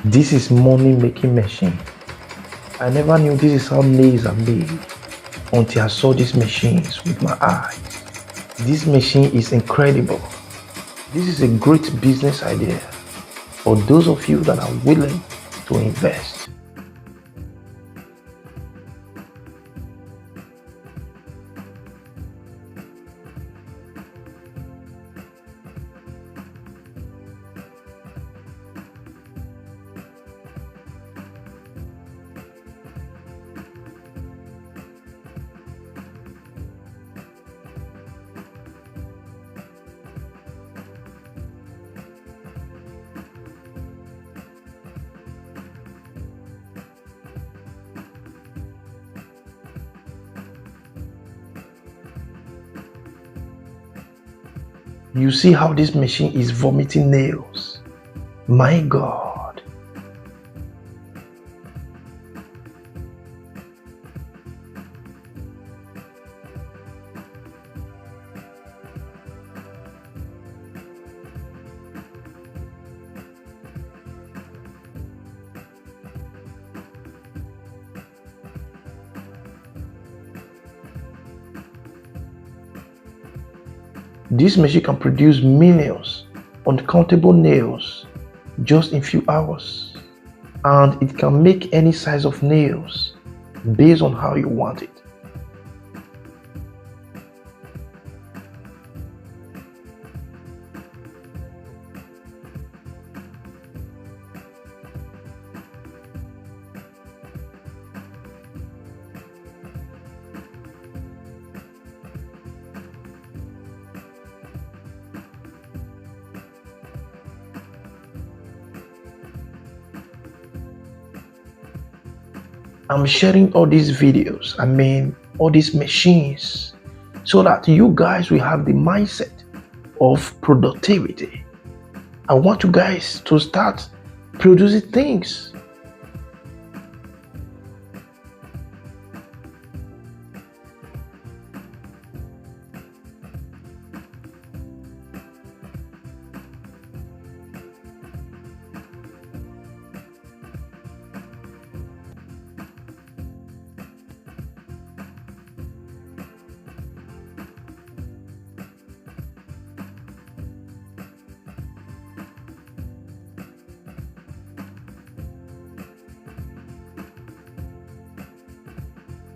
This is money making machine. I never knew this is how nails are made until I saw these machines with my eyes. This machine is incredible. This is a great business idea for those of you that are willing to invest. You see how this machine is vomiting nails? My God. This machine can produce millions, uncountable nails just in few hours. And it can make any size of nails based on how you want it. I'm sharing all these videos, all these machines, so that you guys will have the mindset of productivity. I want you guys to start producing things.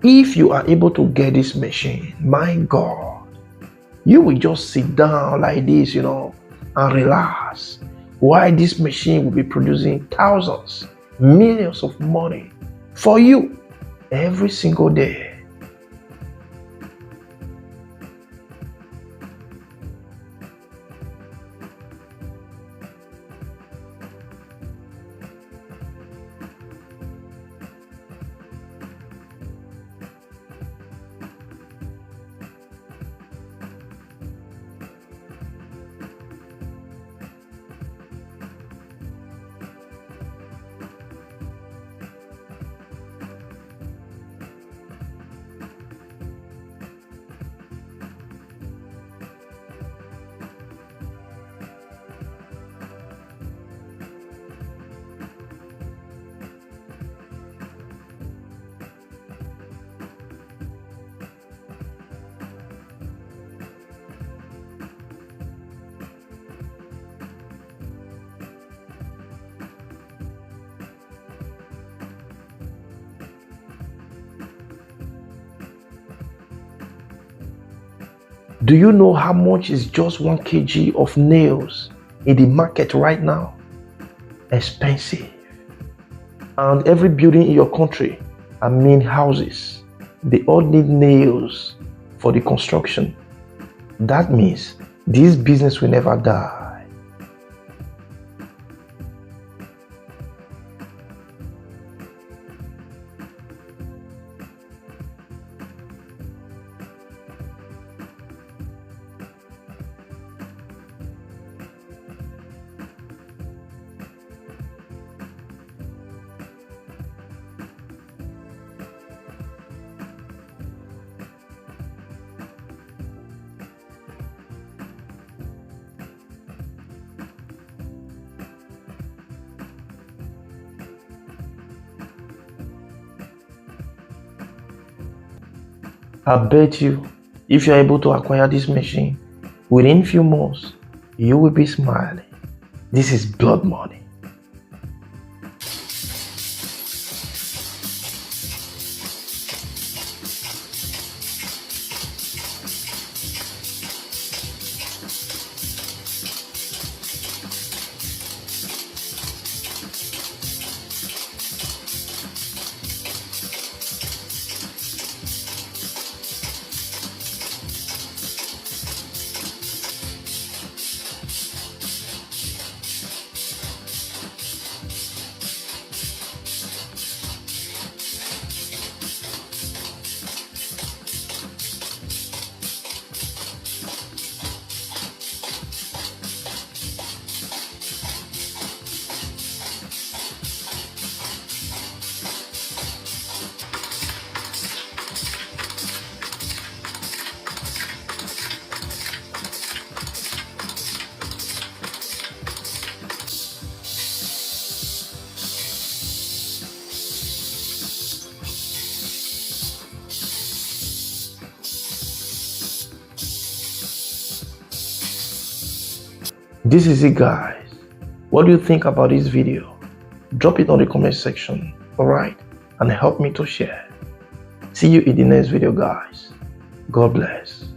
If you are able to get this machine, my God, you will just sit down like this, and relax. While this machine will be producing thousands, millions of money for you every single day. Do you know how much is just 1 kg of nails in the market right now? Expensive. And every building in your country, houses, they all need nails for the construction. That means this business will never die. I bet you, if you're able to acquire this machine, within few months, you will be smiling. This is blood money. This is it, guys. What do you think about this video? Drop it on the comment section, alright? And help me to share. See you in the next video, guys. God bless.